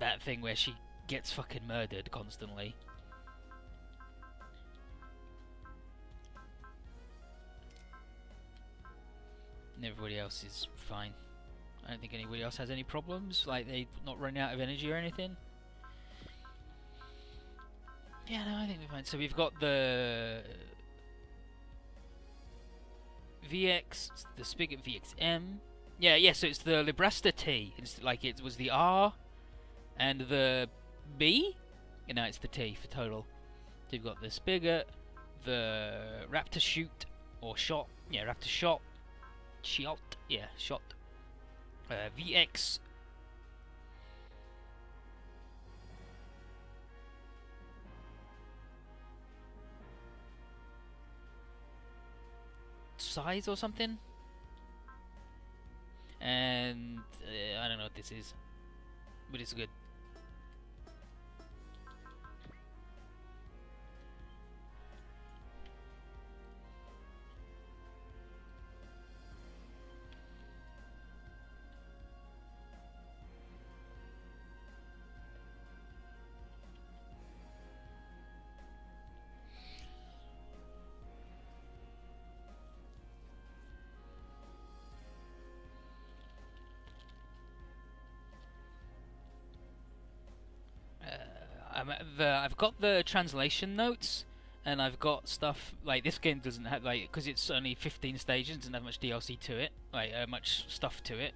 that thing where she gets fucking murdered constantly. And everybody else is fine. I don't think anybody else has any problems, like they not running out of energy or anything. Yeah, no, I think we're fine. So we've got the VX, the Spigot VXM. Yeah, so it's the Libresta T. It's like it was the R and the B. And now it's the T for total. So you've got the Spigot, the Raptor Shoot, or Shot. Yeah, Raptor Shot. Shot. Yeah, Shot. VX. Size or something. And I don't know what this is, but it's good. I've got the translation notes, and I've got stuff like this game doesn't have, like, because it's only 15 stages, doesn't have much DLC to it, like much stuff to it.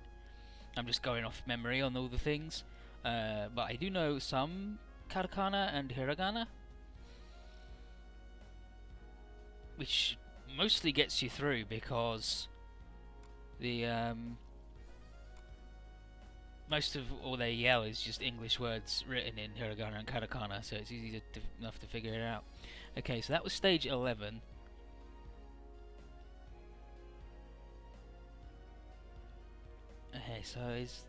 I'm just going off memory on all the things, but I do know some katakana and hiragana, which mostly gets you through because the most of all they yell is just English words written in hiragana and katakana, so it's easy enough to figure it out. Okay, so that was stage 11. Okay, so is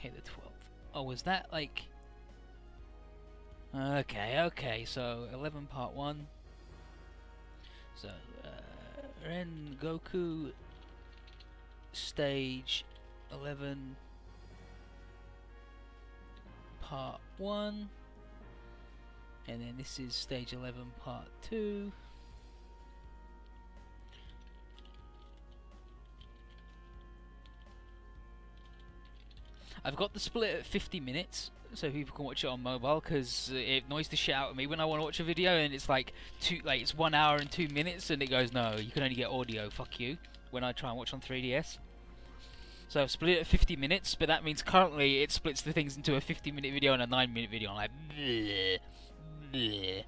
the 12th. Oh, was that like? Okay, so 11 part 1. So Rengoku stage 11 part 1, and then this is stage 11 part 2. I've got the split at 50 minutes so people can watch it on mobile, because it annoys the shit out of me when I want to watch a video and it's like it's 1 hour and 2 minutes and it goes, no, you can only get audio, fuck you, when I try and watch on 3DS. So I've split it at 50 minutes, but that means currently it splits the things into a 50-minute video and a 9-minute video. I'm like, bleh, bleh.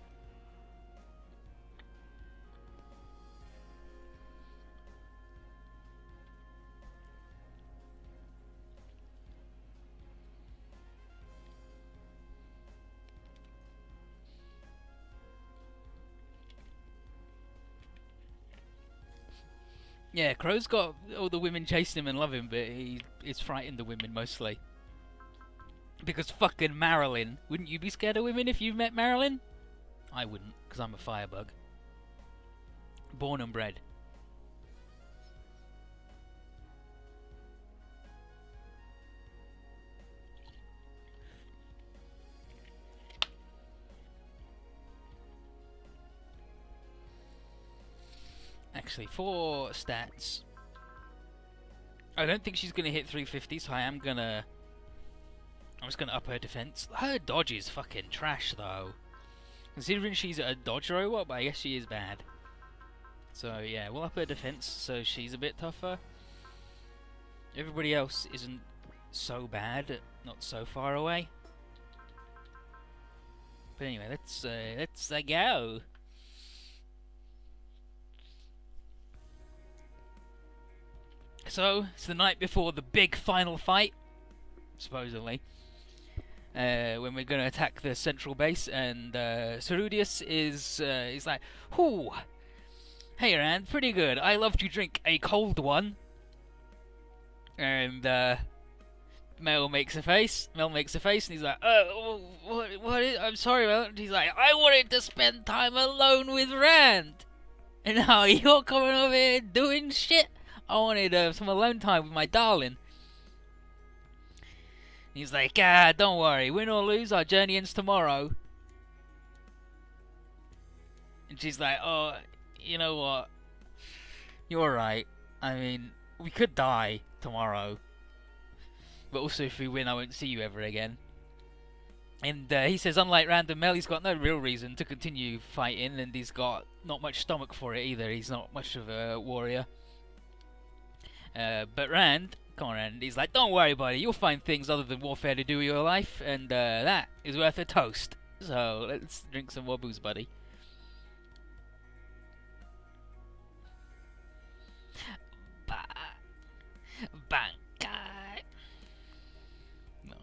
Yeah, Crow's got all the women chasing him and love him, but he is frightened of women mostly. Because fucking Marilyn. Wouldn't you be scared of women if you met Marilyn? I wouldn't, because I'm a firebug. Born and bred. Actually, for stats, I don't think she's gonna hit 350, so I'm just gonna up her defense. Her dodge is fucking trash, though. Considering she's a dodge robot, but I guess she is bad. So yeah, we'll up her defense so she's a bit tougher. Everybody else isn't so bad, not so far away. But anyway, let's go. So, it's the night before the big final fight, supposedly, when we're going to attack the central base, and Cerudius is like, "Whoo, hey Rand, pretty good. I love to drink a cold one." And Mel makes a face, and he's like, what is, I'm sorry, Mel. And he's like, "I wanted to spend time alone with Rand, and now you're coming over here doing shit. I wanted some alone time with my darling." He's like, ah, don't worry, win or lose, our journey ends tomorrow. And she's like, oh, you know what? You're right. I mean, we could die tomorrow. But also, if we win, I won't see you ever again. And he says, unlike Random Mel, he's got no real reason to continue fighting, and he's got not much stomach for it either. He's not much of a warrior. But Rand, come on Rand, he's like, don't worry buddy, you'll find things other than warfare to do with your life, and that is worth a toast. So let's drink some more booze, buddy. Bankai. No.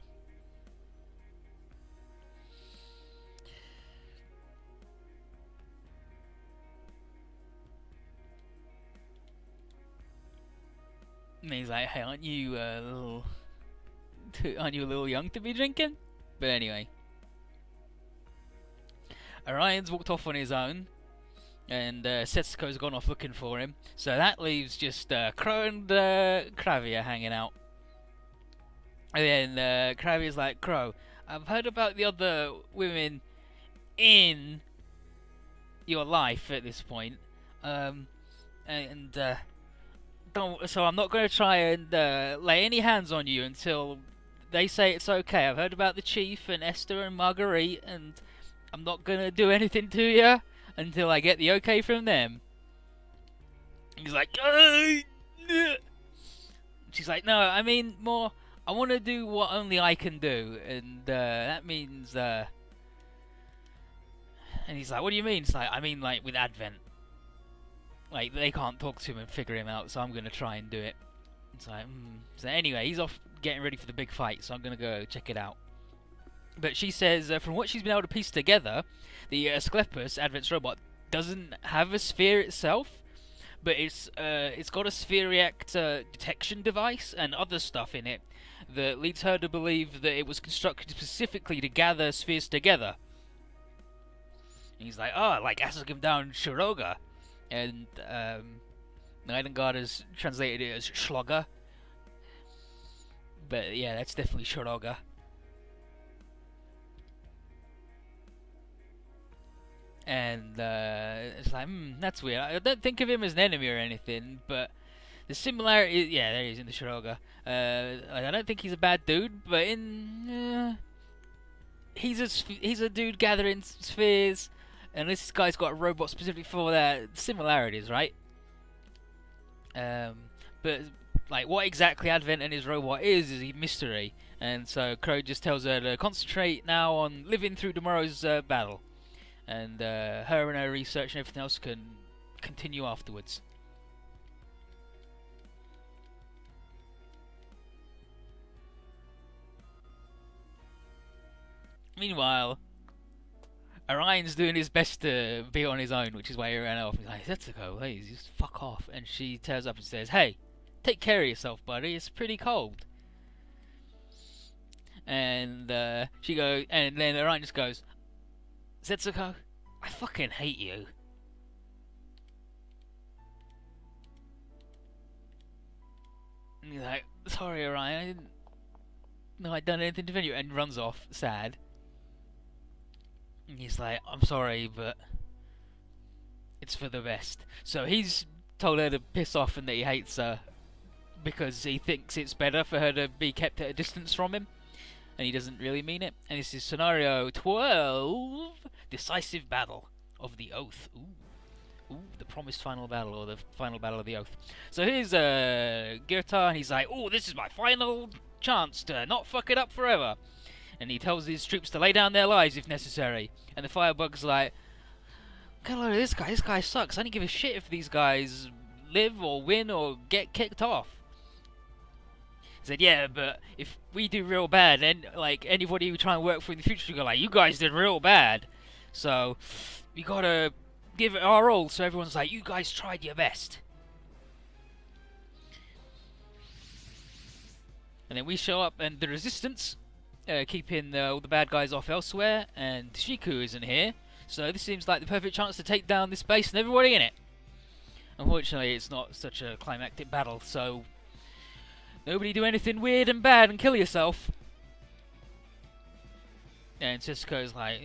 And he's like, hey, aren't you a little young to be drinking? But anyway, Orion's walked off on his own, and Setsuko's gone off looking for him. So that leaves just Crow and Kravia hanging out. And then Kravia's like, Crow, I've heard about the other women in your life at this point, so I'm not going to try and lay any hands on you until they say it's okay. I've heard about the Chief and Esther and Marguerite, and I'm not going to do anything to you until I get the okay from them. He's like, she's like, no, I mean more, I want to do what only I can do, and that means, and he's like, what do you mean? It's like, I mean like with Advent. Like, they can't talk to him and figure him out, so I'm going to try and do it. It's like, So anyway, he's off getting ready for the big fight, so I'm going to go check it out. But she says, from what she's been able to piece together, the Asclepius, Advent's robot, doesn't have a sphere itself, but it's got a sphere reactor detection device and other stuff in it that leads her to believe that it was constructed specifically to gather spheres together. And he's like, oh, like Asagim down Shiroga. And Nightingale has translated it as Schlogger. But yeah, that's definitely Shiroga. And it's like, that's weird. I don't think of him as an enemy or anything, but the similarity, yeah, there he is in the Shiroga. I don't think he's a bad dude, but he's a dude gathering spheres. And this guy's got a robot specifically for that. Similarities, right? But like, what exactly Advent and his robot is a mystery. And so Crow just tells her to concentrate now on living through tomorrow's battle, and her and her research and everything else can continue afterwards. Meanwhile, Orion's doing his best to be on his own, which is why he ran off. He's like, Setsuko, please, just fuck off. And she turns up and says, hey, take care of yourself, buddy, it's pretty cold. And she goes, and then Orion just goes, Setsuko, I fucking hate you. And he's like, sorry Orion, I didn't know I'd done anything to offend you, and runs off, sad. And he's like, I'm sorry, but it's for the best. So he's told her to piss off and that he hates her because he thinks it's better for her to be kept at a distance from him, and he doesn't really mean it. And this is scenario 12, Decisive Battle of the Oath. Ooh, the promised final battle, or the final battle of the Oath. So here's Girtar, and he's like, oh, this is my final chance to not fuck it up forever. And he tells his troops to lay down their lives if necessary. And the Firebug's like, get a load of this guy. This guy sucks. I don't give a shit if these guys live or win or get kicked off. He said, yeah, but if we do real bad, then like anybody we try and work for in the future will go like, you guys did real bad. So we gotta give it our all. So everyone's like, you guys tried your best. And then we show up, and the Resistance, keeping all the bad guys off elsewhere, and Shiku isn't here, so this seems like the perfect chance to take down this base and everybody in it. Unfortunately, it's not such a climactic battle, so nobody do anything weird and bad and kill yourself. And Cisco's like,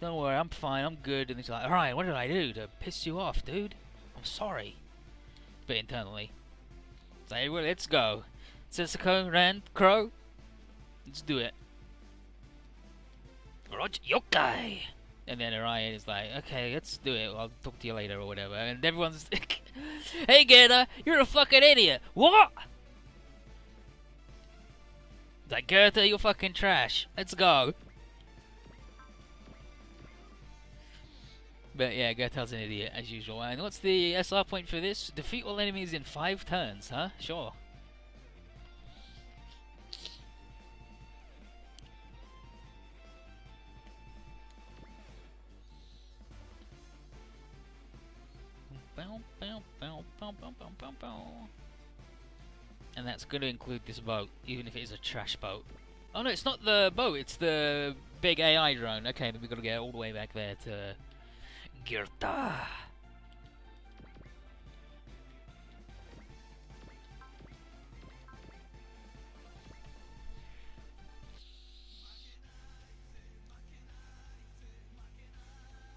don't worry, I'm fine, I'm good. And he's like, alright, what did I do to piss you off, dude? I'm sorry. But internally, it's like, well, let's go. Cisco, Rand, Crow, let's do it. Roger, yokai! And then Orion is like, okay, let's do it. I'll talk to you later or whatever. And everyone's like, hey, Gerda, you're a fucking idiot. What? It's like, Gerda, you're fucking trash. Let's go. But yeah, Gerda's an idiot as usual. And what's the SR point for this? Defeat all enemies in 5 turns, huh? Sure. And that's going to include this boat, even if it is a trash boat. Oh no, it's not the boat, it's the big AI drone. Okay, then we've got to get all the way back there to Girta.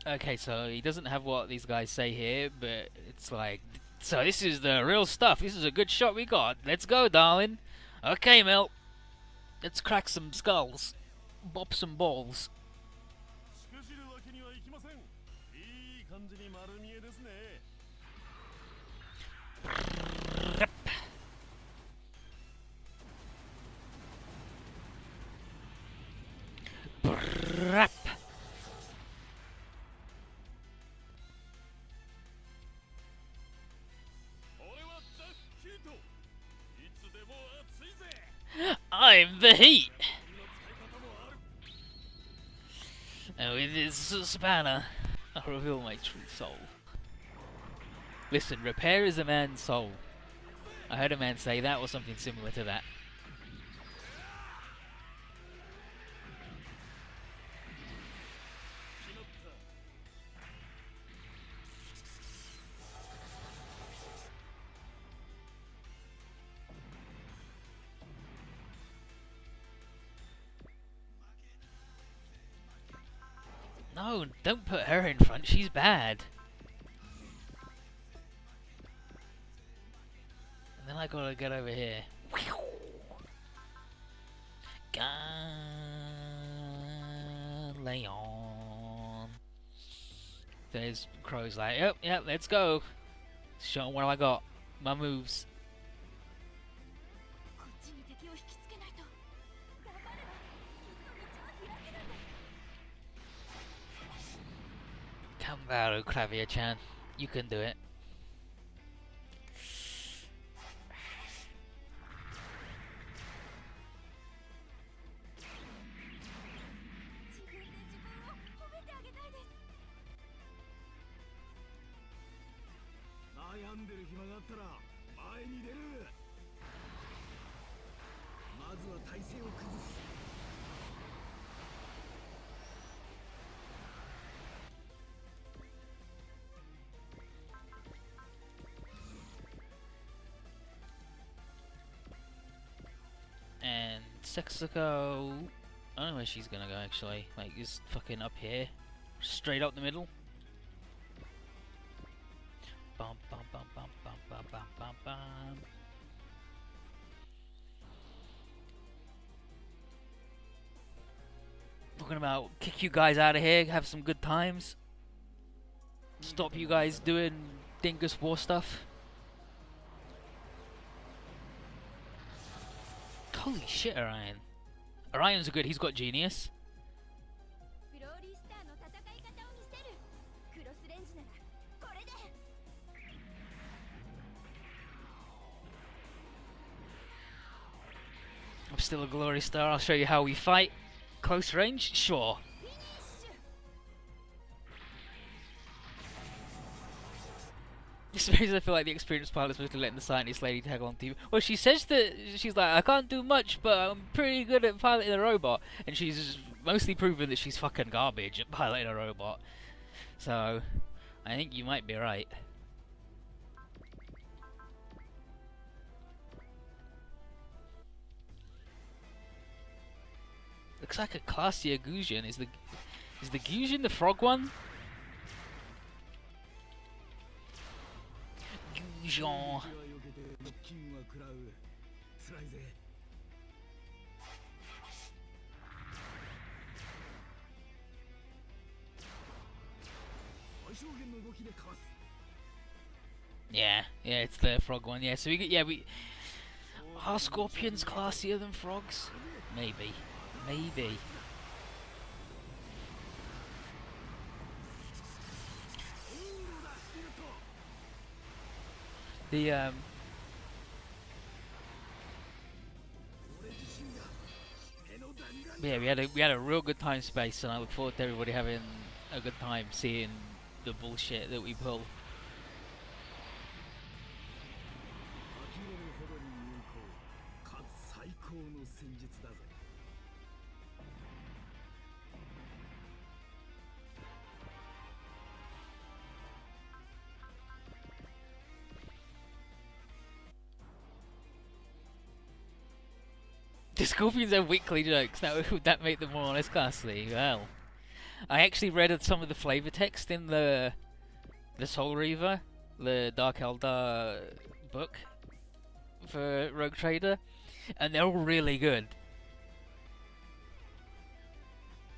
Okay, so he doesn't have what these guys say here, but it's like, so this is the real stuff. This is a good shot we got. Let's go, darling. Okay, Mel. Let's crack some skulls. Bop some balls. Brap. I'm the heat! And with this spanner, I'll reveal my true soul. Listen, repair is a man's soul. I heard a man say that or something similar to that. No, don't put her in front, she's bad. And then I gotta get over here. Leon. There's Crow's like, yep, let's go. Show 'em what I got. My moves. Camaro Clavier-chan, you can do it. And Sexaco, I don't know where she's gonna go actually. Like, is fucking up here, straight up the middle. Bum bum bum bum bum bum bum bum bum. Talking about kick you guys out of here, have some good times. Stop you guys doing dingus war stuff. Holy shit, Orion. Orion's good, he's got genius. I'm still a glory star, I'll show you how we fight. Close range? Sure. Sometimes I feel like the experienced pilot's supposed to let the scientist lady tag on to you. Well, she says that she's like, I can't do much, but I'm pretty good at piloting a robot. And she's mostly proven that she's fucking garbage at piloting a robot. So, I think you might be right. Looks like a classier Gusion. Is the Gusion the frog one? Gusion. Yeah, it's the frog one. Yeah, so we are scorpions classier than frogs? Maybe. The yeah, we had a real good time space, and I look forward to everybody having a good time seeing the bullshit that we pull. The scorpions have weekly jokes. Would that make them more or less classy? Well, I actually read some of the flavor text in the Soul Reaver, the Dark Eldar book for Rogue Trader, and they're all really good.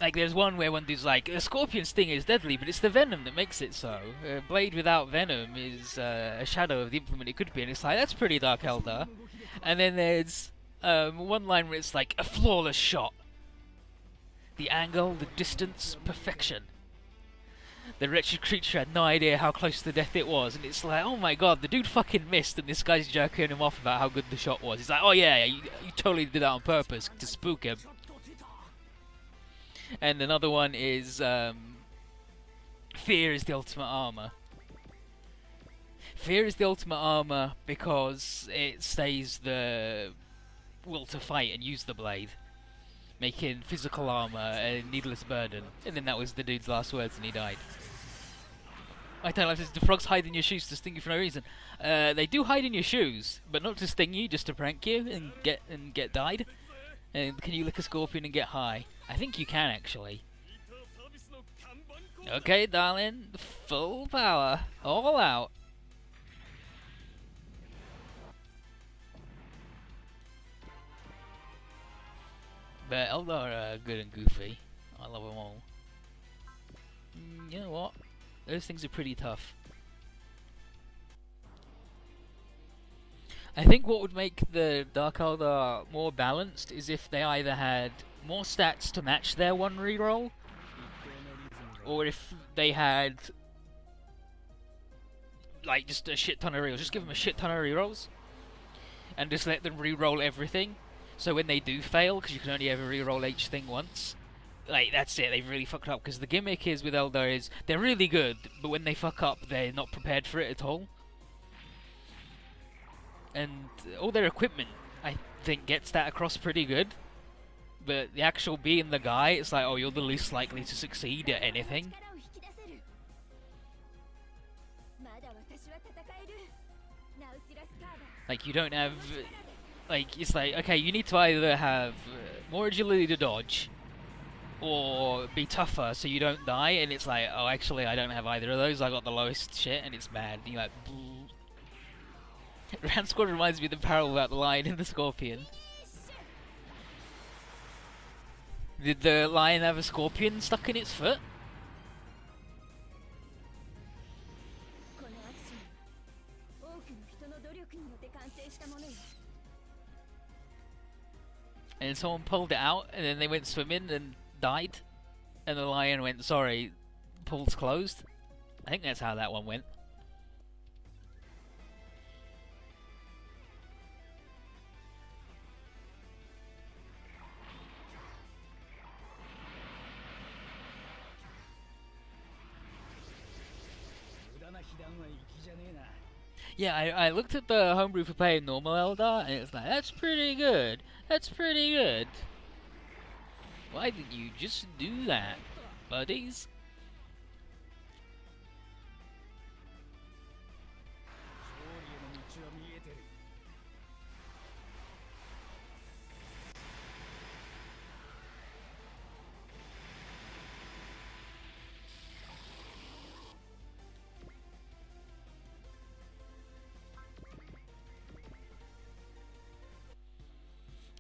Like, there's one where one dude's like, a scorpion sting is deadly, but it's the venom that makes it so. A blade without venom is a shadow of the implement it could be, and it's like, that's pretty Dark Eldar. And then there's one line where it's like, a flawless shot. The angle, the distance, perfection. The wretched creature had no idea how close to death it was, and it's like, oh my god, the dude fucking missed, and this guy's jerking him off about how good the shot was. He's like, oh yeah, you totally did that on purpose to spook him. And another one is, fear is the ultimate armor. Fear is the ultimate armor because it stays the will to fight and use the blade, making physical armor a needless burden. And then that was the dude's last words, and he died. I tell you, the frogs hide in your shoes to sting you for no reason. They do hide in your shoes, but not to sting you, just to prank you and get died. And can you lick a scorpion and get high? I think you can, actually. Okay, darling, full power, all out. But Eldar are good and goofy. I love them all. You know what? Those things are pretty tough. I think what would make the Dark Eldar more balanced is if they either had more stats to match their one reroll, or if they had like just a shit ton of rerolls. Just give them a shit ton of rerolls, and just let them reroll everything. So when they do fail, because you can only ever reroll each thing once, like that's it. They've really fucked up. Because the gimmick is with Eldar is they're really good, but when they fuck up, they're not prepared for it at all. And all their equipment, I think, gets that across pretty good. But the actual being the guy, it's like, oh, you're the least likely to succeed at anything. Like, you don't have... Like, it's like, okay, you need to either have more agility to dodge, or be tougher so you don't die, and it's like, oh, actually, I don't have either of those, I got the lowest shit, and it's bad. And you're like, Round Squad reminds me of the parallel about the lion and the scorpion. Did the lion have a scorpion stuck in its foot? And someone pulled it out, and then they went swimming and died. And the lion went, sorry, pool's closed. I think that's how that one went. Yeah, I looked at the homebrew for playing normal Eldar, and it's like, that's pretty good. That's pretty good. Why didn't you just do that, buddies?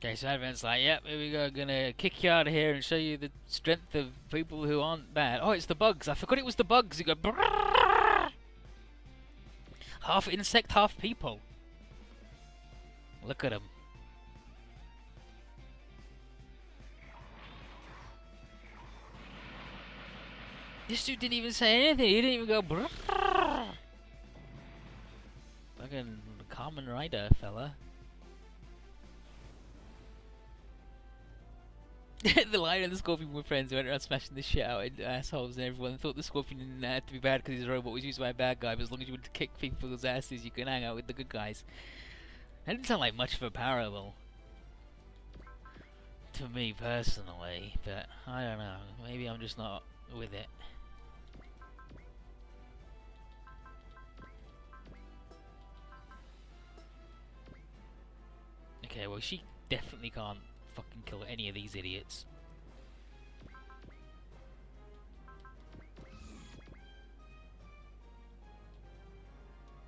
Okay, so everyone's like, yep, here we go, gonna kick you out of here and show you the strength of people who aren't bad. Oh, it's the bugs. I forgot it was the bugs. You go, brrrr! Half insect, half people. Look at them. This dude didn't even say anything. He didn't even go, brrrr. Fucking Kamen Rider, fella. The lion and the scorpion were friends who went around smashing the shit out of assholes, and everyone thought the scorpion didn't have to be bad because he's a robot, was used by a bad guy, but as long as you would kick people's asses, you can hang out with the good guys. That didn't sound like much of a parable to me personally, but I don't know, maybe I'm just not with it. Okay, well she definitely can't fucking kill any of these idiots.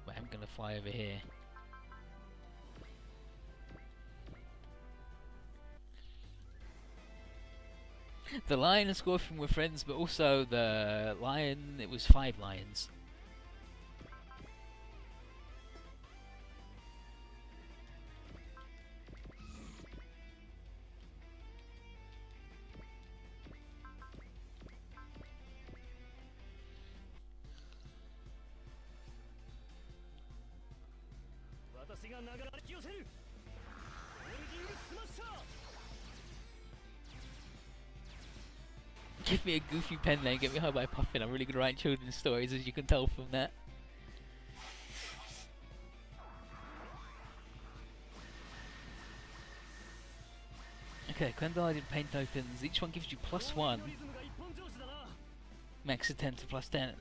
But I'm gonna fly over here. The lion and scorpion were friends, but also the lion, it was 5 lions. Give me a goofy pen name, get me high by puffin. I'm really good at writing children's stories, as you can tell from that. Okay, Quendalite paint tokens. Each one gives you +1. Max of 10 to +10.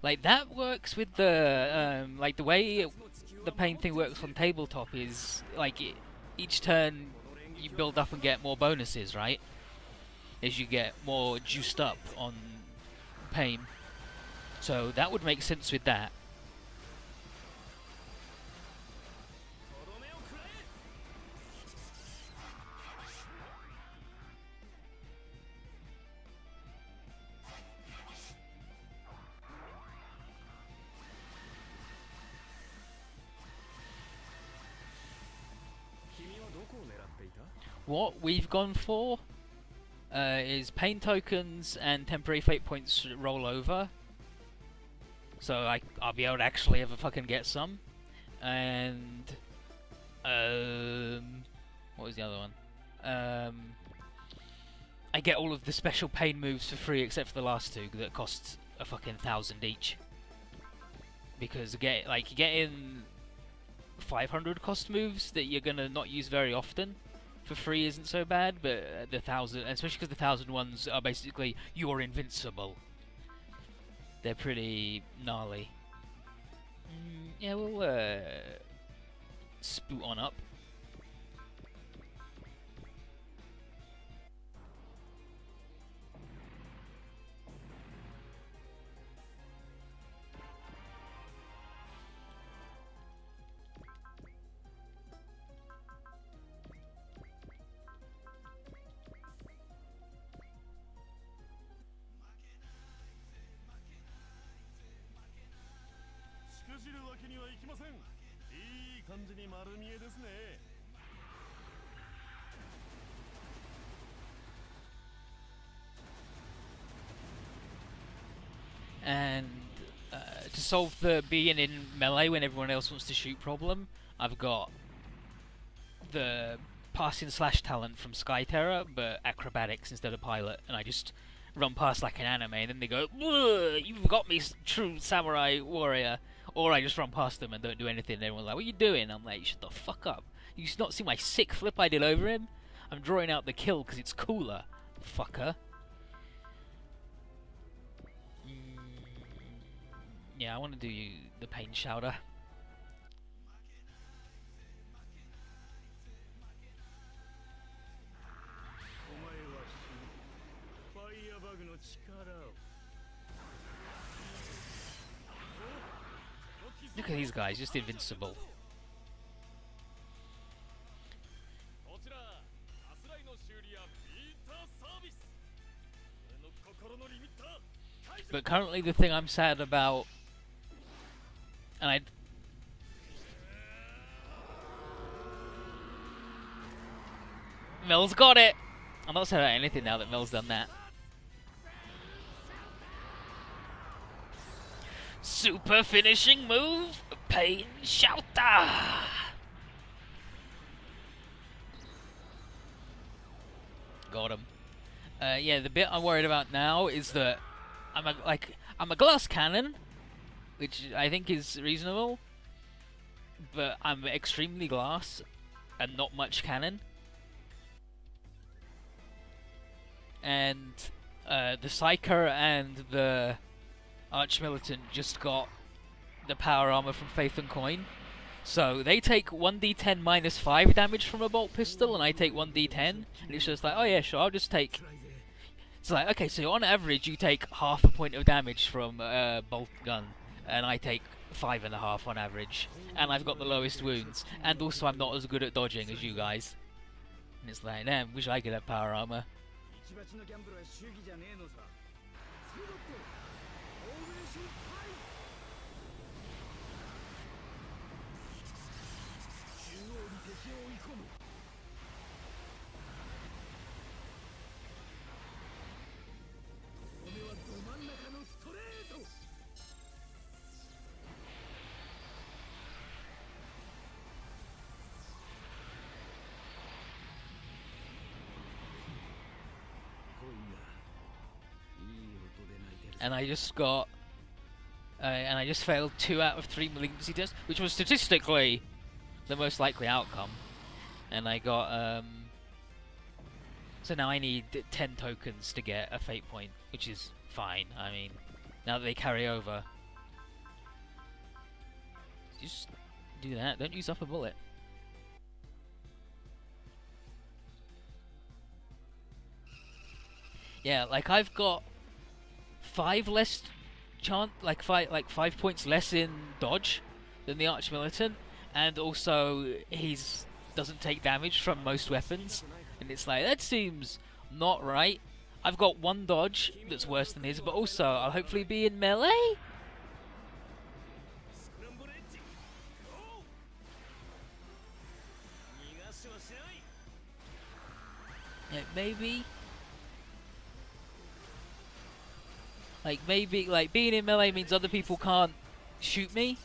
Like that works with the like the way the paint thing works on tabletop is like each turn you build up and get more bonuses, right? As you get more juiced up on pain. So that would make sense with that. What we've gone for is pain tokens and temporary fate points roll over. So I'll be able to actually ever fucking get some. And what was the other one? I get all of the special pain moves for free except for the last 2 that cost a fucking 1,000 each. Because you get in 500 cost moves that you're gonna not use very often. For free isn't so bad, but the 1,000, especially because the 1,000 ones are basically you're invincible. They're pretty gnarly. Yeah, we'll spoot on up. And to solve the being in melee when everyone else wants to shoot problem, I've got the passing slash talent from Skyterra, but acrobatics instead of pilot, and I just run past like an anime, and then they go, "You've got me, true samurai warrior," or I just run past them and don't do anything. And everyone's like, "What are you doing?" I'm like, "Shut the fuck up! You not see my sick flip I did over him? I'm drawing out the kill because it's cooler, fucker." Yeah, I want to do the pain shouter. Look at these guys, just invincible. But currently the thing I'm sad about, and I... Mel's got it! I'm not sad about anything now that Mel's done that. Super finishing move, Pain Shouter! Got him. Yeah, the bit I'm worried about now is that I'm a glass cannon, which I think is reasonable, but I'm extremely glass and not much cannon. And the Psyker and the Arch-Militant just got the power armor from Faith and Coin. So they take 1d10 minus 5 damage from a bolt pistol, and I take 1d10. And it's just like, oh yeah, sure, I'll just take... It's like, okay, so on average you take half a point of damage from a bolt gun, and I take 5.5 on average. And I've got the lowest wounds, and also I'm not as good at dodging as you guys. And it's like, damn, wish I could have power armor. And I just got... and I just failed 2 out of 3 malignancy tests, which was statistically the most likely outcome. And I got... so now I need 10 tokens to get a fate point, which is fine. I mean, now that they carry over. Just do that, don't use up a bullet. Yeah, like I've got 5 less chance, like 5 points less in dodge than the Arch-Militant, and also he's doesn't take damage from most weapons, and it's like, that seems not right. I've got 1 dodge that's worse than his, but also I'll hopefully be in melee? Yeah, maybe. Like, maybe, like, being in melee means other people can't shoot me.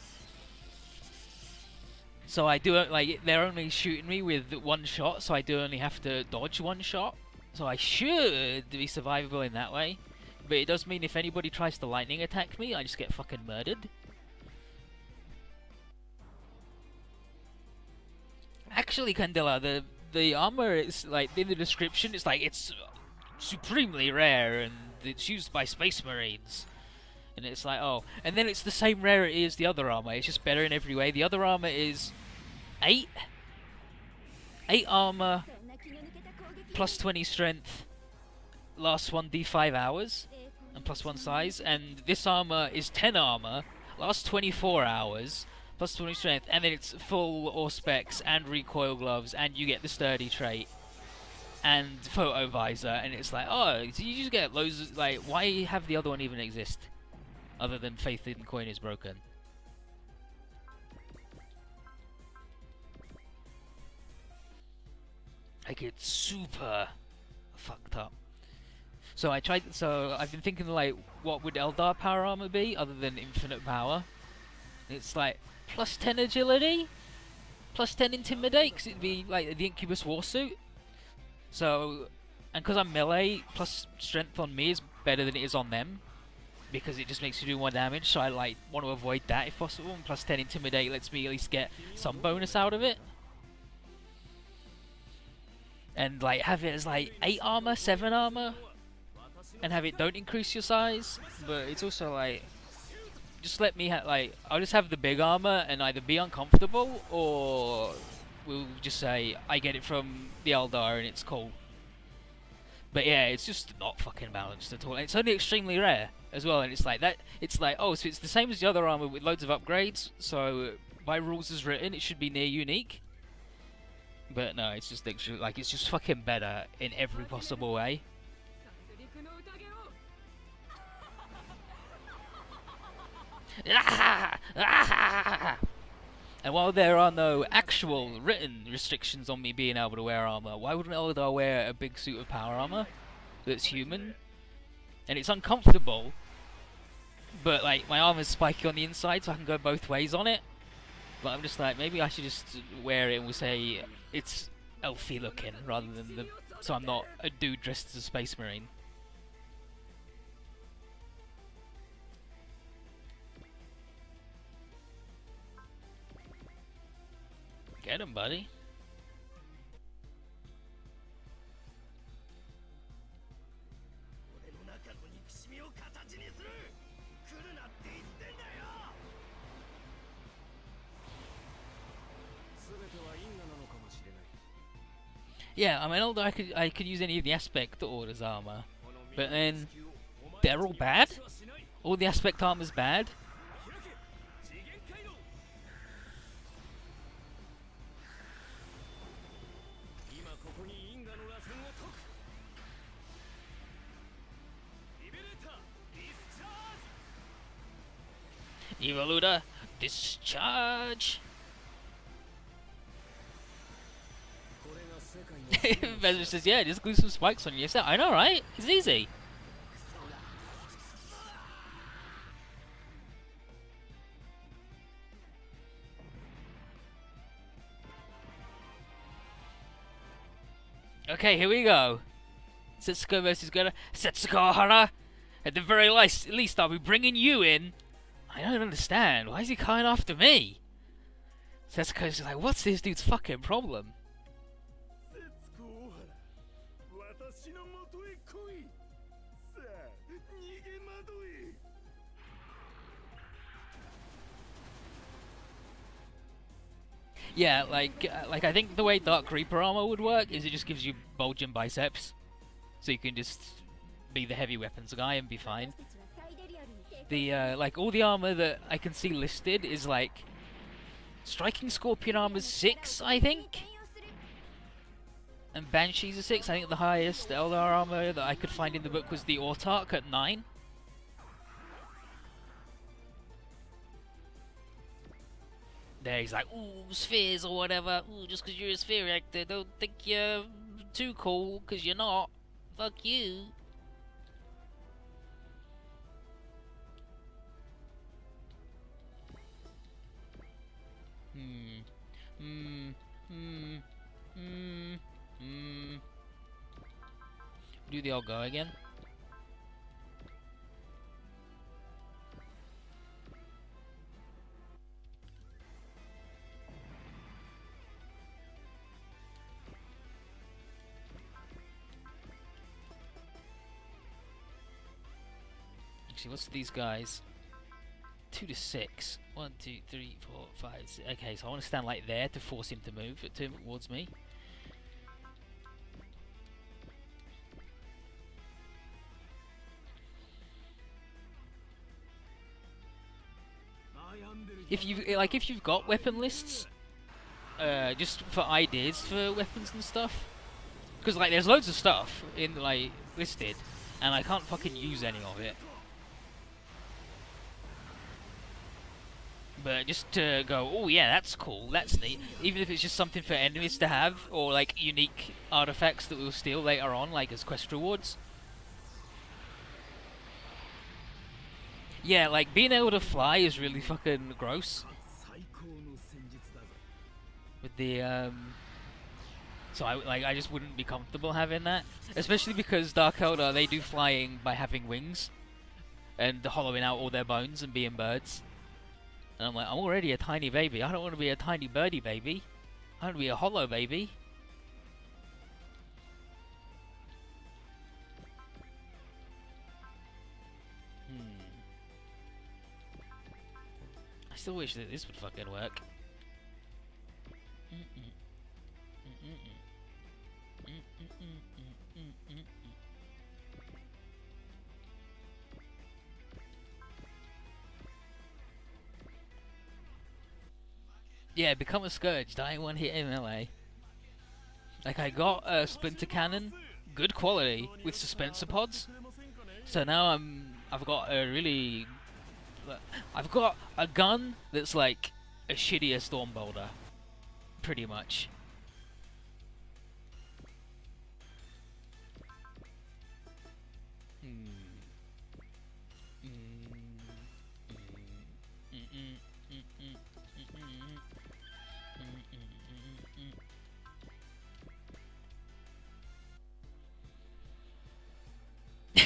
So I do, like, they're only shooting me with 1 shot, so I do only have to dodge 1 shot. So I should be survivable in that way. But it does mean if anybody tries to lightning attack me, I just get fucking murdered. Actually, Candela, the armor is, like, in the description, it's like, it's supremely rare, and it's used by Space Marines. And it's like, oh. And then it's the same rarity as the other armor. It's just better in every way. The other armor is 8 armor, plus 20 strength, lasts 1d5 hours, and plus 1 size. And this armor is 10 armor, lasts 24 hours, plus 20 strength, and then it's full ore specs and recoil gloves, and you get the sturdy trait and photo visor. And it's like, oh, so you just get loads of, like, why have the other one even exist other than Faith in Coin is broken? Like, it's super fucked up. So I've been thinking, like, what would Eldar power armor be other than infinite power? It's like plus 10 agility, plus 10 intimidate, because it'd be like the Incubus Warsuit. So, and because I'm melee, plus strength on me is better than it is on them, because it just makes you do more damage, so I like want to avoid that if possible, and plus 10 intimidate lets me at least get some bonus out of it. And like have it as like 8 armor, 7 armor, and have it don't increase your size, but it's also like, just let me like, I'll just have the big armor and either be uncomfortable, or we'll just say I get it from the Eldar and it's cool. But yeah, it's just not fucking balanced at all. And it's only extremely rare as well, and it's like that. It's like, oh, so it's the same as the other armor with loads of upgrades. So by rules as written, it should be near unique. But no, it's just extra, like, it's just fucking better in every possible way. Ah! Ah! And while there are no actual written restrictions on me being able to wear armor, why wouldn't Eldar wear a big suit of power armor that's human? And it's uncomfortable, but like my armor's spiky on the inside, so I can go both ways on it. But I'm just like, maybe I should just wear it and we'll say it's elfy looking rather than the. So I'm not a dude dressed as a space marine. Get him, buddy. Yeah, I mean, although I could use any of the aspect orders armor, but then they're all bad. All the aspect armor's bad. Evoluda, discharge! Bezos says, yeah, just glue some spikes on your set. I know, right? It's easy. Okay, here we go. Setsuko versus Gura. Setsuko Hara! At the very least, I'll be bringing you in. I don't understand. Why is he coming after me? Setsuko's just like, what's this dude's fucking problem? Yeah, like I think the way Dark Reaper armor would work is it just gives you bulging biceps, so you can just be the heavy weapons guy and be fine. The like all the armor that I can see listed is like Striking Scorpion armor's 6, I think, and Banshee's a 6. I think the highest Eldar armor that I could find in the book was the Autarch at 9. There he's like, ooh, spheres or whatever. Ooh, just because you're a sphere reactor, don't think you're too cool, because you're not. Fuck you. Do the old go again. Actually, what's these guys? 2 to 6. 1, 2, 3, 4, 5, 6. Okay, so I want to stand like there to force him to move towards me. If you've got weapon lists, just for ideas for weapons and stuff, because like there's loads of stuff in like listed, and I can't fucking use any of it. But just to go, oh yeah, that's cool, that's neat. Even if it's just something for enemies to have, or like unique artifacts that we'll steal later on, like as quest rewards. Yeah, like being able to fly is really fucking gross. With the so I just wouldn't be comfortable having that, especially because Dark Eldar, they do flying by having wings and hollowing out all their bones and being birds. And I'm like, I'm already a tiny baby. I don't want to be a tiny birdie baby. I want to be a hollow baby. I still wish that this would fucking work. Yeah, become a Scourge, die one hit in melee. Like I got a Splinter Cannon, good quality, with Suspensor Pods. So now I've got a really I've got a gun that's like a shittier storm boulder, pretty much.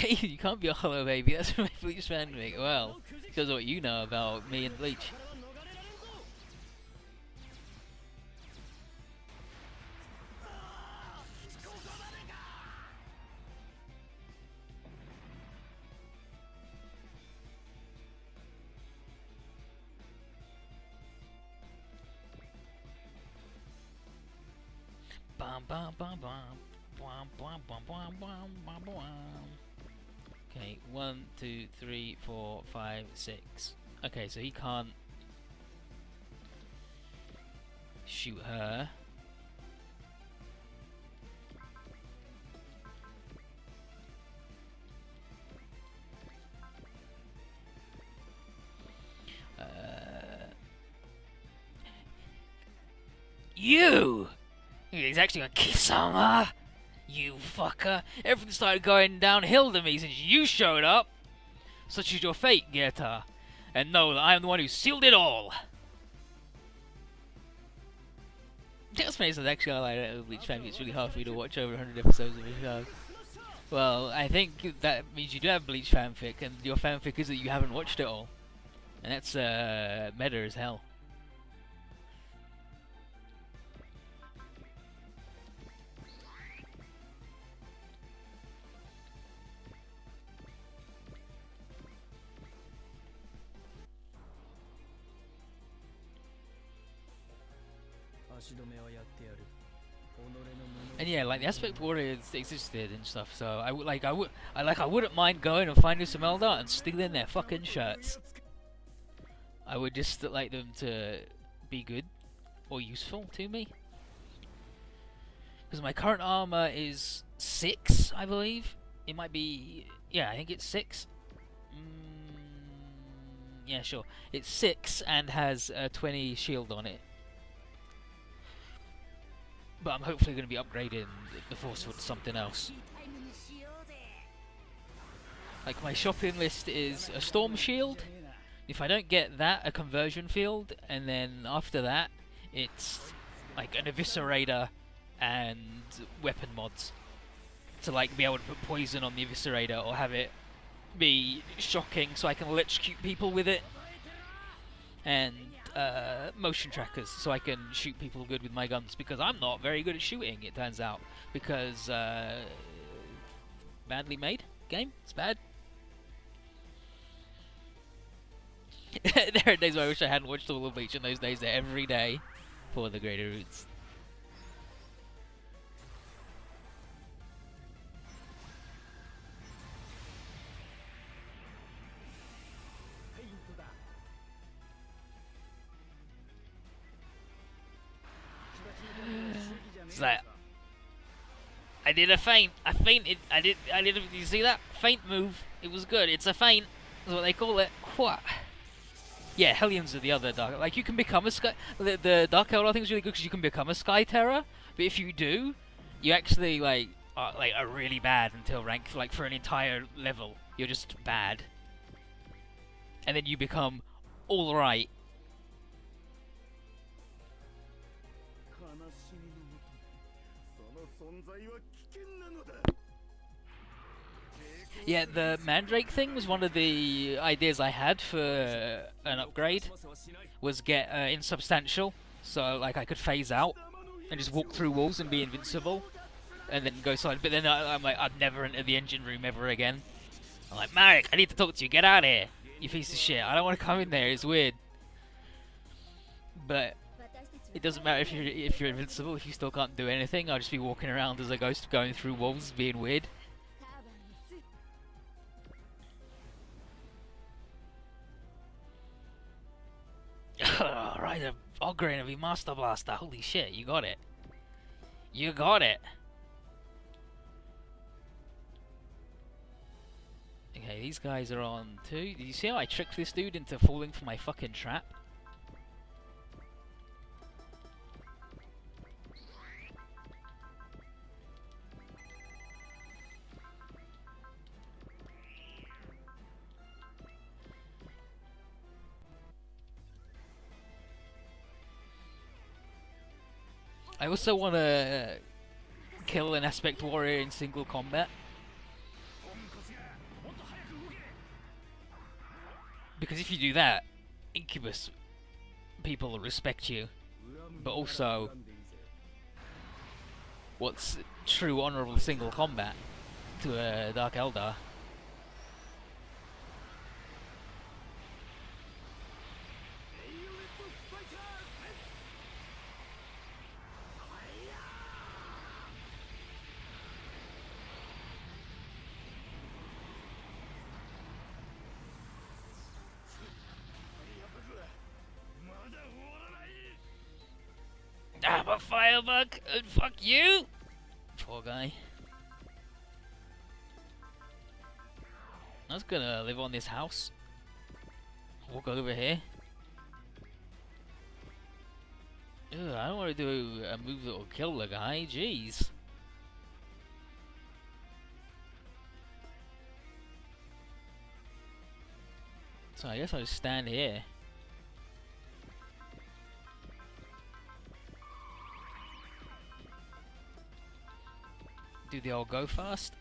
You can't be a hollow baby, that's my Bleach fanfic. Well, because of what you know about me and Bleach. Bum bum bum bum bum bum bum bum bum bum bum. Okay, 1, 2, 3, 4, 5, 6. Okay, so he can't shoot her. You! He's actually gonna kiss on her! You fucker! Everything started going downhill to me since you showed up! Such is your fate, Geta. And know that I am the one who sealed it all! Just makes it actually like that Bleach fan. It's really hard for me to watch over 100 episodes of a show. Well, I think that means you do have Bleach fanfic, and your fanfic is that you haven't watched it all. And that's meta as hell. And yeah, like the aspect warriors existed and stuff, so I wouldn't mind going and finding some Eldar and stealing their fucking shirts. I would just like them to be good or useful to me. Because my current armor is 6, I believe. It might be, yeah, I think it's 6. Yeah, sure. It's 6 and has a 20 shield on it. But I'm hopefully going to be upgrading the Force with something else. Like my shopping list is a Storm Shield. If I don't get that, a Conversion Field, and then after that, it's like an Eviscerator and weapon mods. To like be able to put poison on the Eviscerator or have it be shocking so I can electrocute people with it. And motion trackers so I can shoot people good with my guns, because I'm not very good at shooting, it turns out, because badly made game, it's bad. There are days where I wish I hadn't watched all of Bleach, and those days are every day for the greater roots. It's like, I did a feint. I fainted. I did. You see that feint move? It was good. It's a feint. That's what they call it. What? Yeah, Hellions are the other dark. Like you can become a sky. The Dark Eldar thing is really good because you can become a Sky Terror. But if you do, you actually are really bad until rank. Like for an entire level, you're just bad. And then you become all right. Yeah, the Mandrake thing was one of the ideas I had for an upgrade, was get insubstantial, so like I could phase out and just walk through walls and be invincible, and then go silent. But then I'm like, I'd never enter the engine room ever again. I'm like, Marek, I need to talk to you, get out of here, you piece of shit, I don't want to come in there, it's weird. But it doesn't matter if you're invincible, if you still can't do anything. I'll just be walking around as a ghost going through walls being weird. Right, Ogre and a Master Blaster. Holy shit, you got it. You got it. Okay, these guys are on too. Did you see how I tricked this dude into falling for my fucking trap? I also want to kill an aspect warrior in single combat. Because if you do that, Incubus people will respect you. But also, what's true honourable single combat to a Dark Eldar? I'm a firebug, and fuck you! Poor guy. I was gonna live on this house. Walk over here. Ugh, I don't want to do a move that will kill the guy, jeez. So I guess I'll just stand here. Do the old go fast.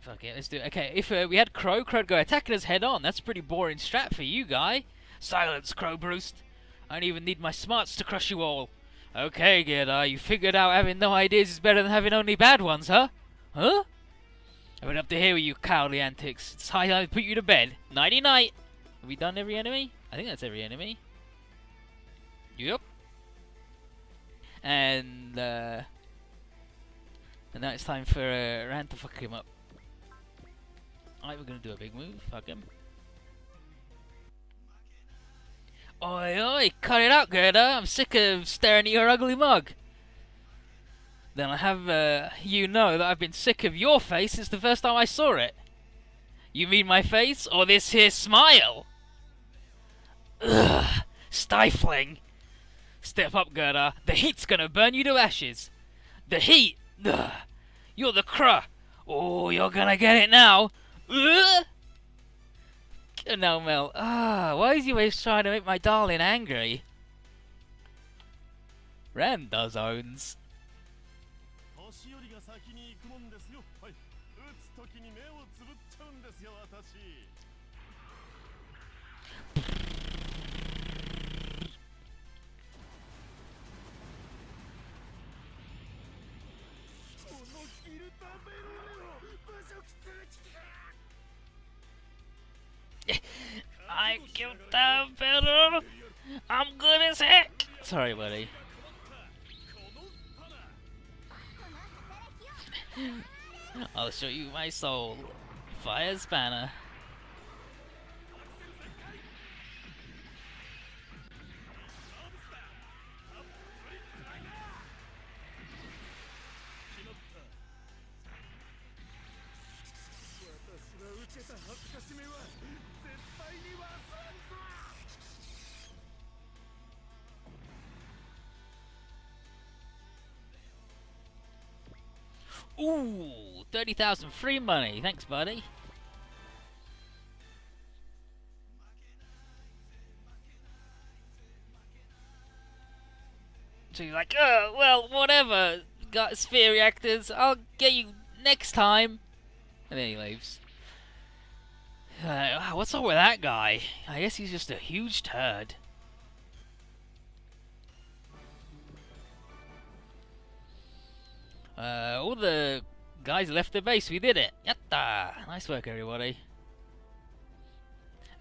Fuck it, let's do it. Okay, if we had Crow, Crow'd go attacking us head on. That's a pretty boring strat for you, guy. Silence, Crow Broost. I don't even need my smarts to crush you all. Okay, Gerda, you figured out having no ideas is better than having only bad ones, huh? Huh? I've been up to here with you cowardly antics. It's high time to put you to bed. Nighty-night. Have we done every enemy? I think that's every enemy. Yep. And now it's time for Rand to fuck him up. Alright, we're gonna do a big move. Fuck him. Oi, oi, cut it out, Gerda. I'm sick of staring at your ugly mug. Then I'll have you know that I've been sick of your face since the first time I saw it. You mean my face, or this here smile? Ugh, stifling. Step up, Gerda. The heat's gonna burn you to ashes. The heat. Ugh. You're the cruh. Oh, you're gonna get it now. Ugh. No, Mel. Ah, why is he always trying to make my darling angry? Rand does owns. I killed that better. I'm good as heck. Sorry, buddy. I'll show you my soul. Fire's banner. Ooh, 30,000 free money. Thanks, buddy. So you're like, oh, well, whatever. Got sphere reactors. I'll get you next time. And then he leaves. What's up with that guy? I guess he's just a huge turd. All the guys left the base. We did it. Yatta! Nice work, everybody.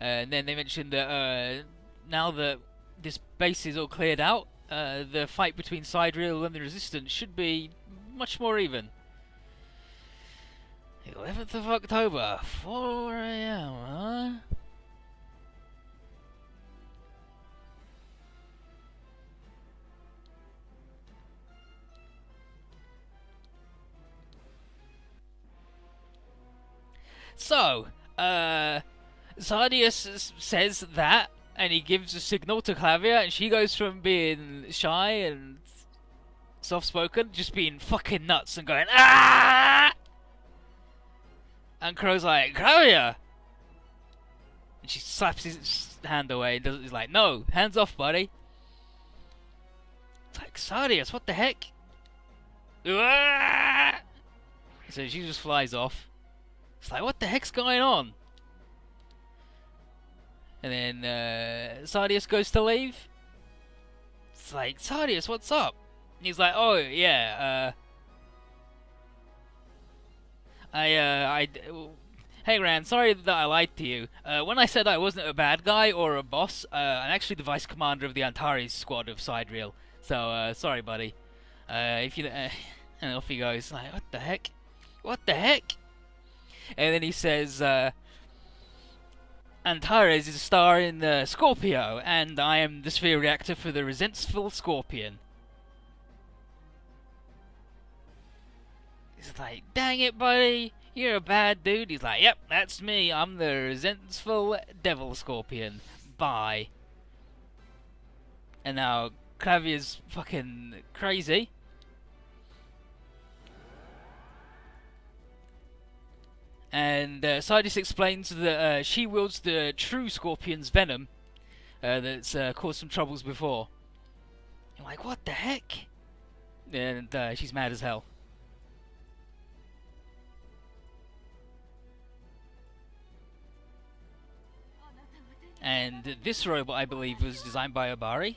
And then they mentioned that now that this base is all cleared out, the fight between Sidereal and the Resistance should be much more even. 11th of October, 4 AM, huh? So, Sardius says that, and he gives a signal to Clavia, and she goes from being shy and soft-spoken, just being fucking nuts and going, ah! And Crow's like, Clavia! And she slaps his hand away and he's like, no, hands off, buddy. It's like, Sardius, what the heck? Ah! So she just flies off. It's like, what the heck's going on? And then Sardius goes to leave. It's like, Sardius, what's up? And he's like, oh yeah, hey Rand, sorry that I lied to you. When I said I wasn't a bad guy or a boss, I'm actually the vice commander of the Antares squad of Sidereal. So sorry, buddy. If you and off he goes. Like, what the heck? What the heck? And then he says, Antares is a star in Scorpio, and I am the sphere reactor for the resentful Scorpion. He's like, dang it, buddy, you're a bad dude. He's like, yep, that's me. I'm the resentful Devil Scorpion. Bye. And now Clavia's fucking crazy. And Sidus explains that she wields the true Scorpion's venom that's caused some troubles before. I'm like, what the heck? And she's mad as hell. And this robot, I believe, was designed by Obari.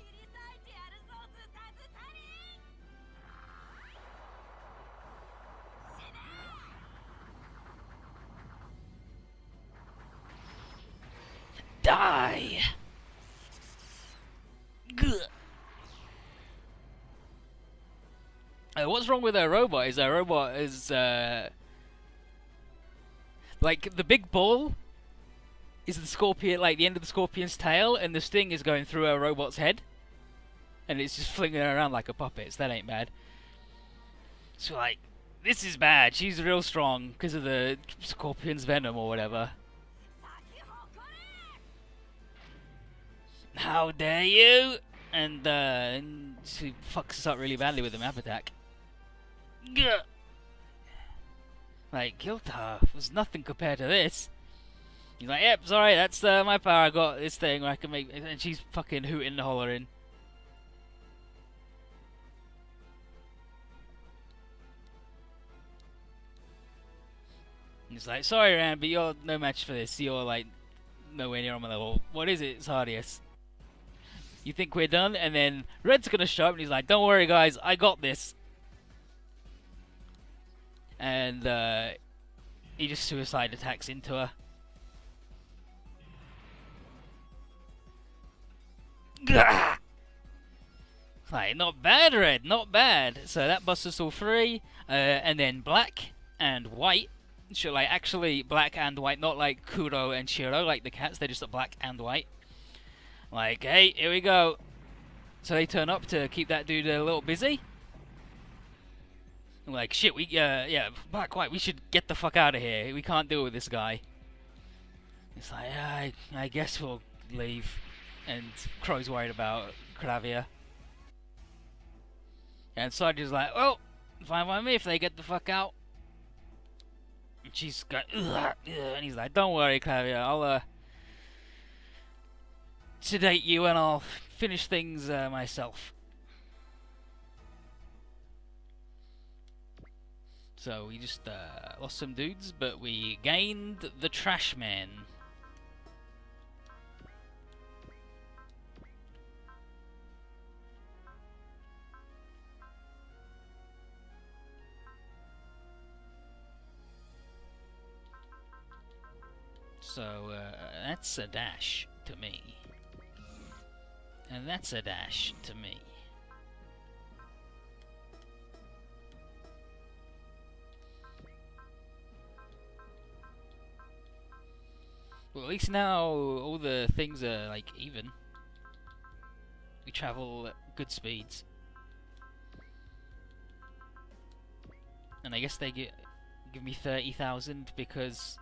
Die! What's wrong with our robot is like the big ball is the scorpion, like the end of the scorpion's tail, and the sting is going through our robot's head, and it's just flinging her around like a puppet. So that ain't bad. So like, this is bad. She's real strong because of the scorpion's venom or whatever. How dare you! And she fucks us up really badly with the map attack. Gah! Like, Giltar was nothing compared to this. He's like, yep, sorry, that's my power. I got this thing where I can make... And she's fucking hooting and hollering. He's like, sorry, Rand, but you're no match for this. You're, like, nowhere near on my level. What is it, Sardius? You think we're done? And then Red's gonna show up and he's like, don't worry, guys, I got this. And he just suicide attacks into her. Gah! Like, not bad, Red, not bad. So that busts us all free. And then black and white. So, like, actually black and white, not like Kuro and Shiro, like the cats. They're just black and white. Like, hey, here we go. So they turn up to keep that dude a little busy. I'm like, shit, yeah, black, white, we should get the fuck out of here. We can't deal with this guy. It's like, I guess we'll leave. And Crow's worried about Clavia. And Sardi's like, well, fine by me if they get the fuck out. And she's got, and he's like, don't worry, Clavia, I'll sedate you and I'll finish things myself. So we just lost some dudes, but we gained the Trash Man. So that's a dash to me. And that's a dash to me. Well, at least now all the things are like even. We travel at good speeds. And I guess they give me 30,000 because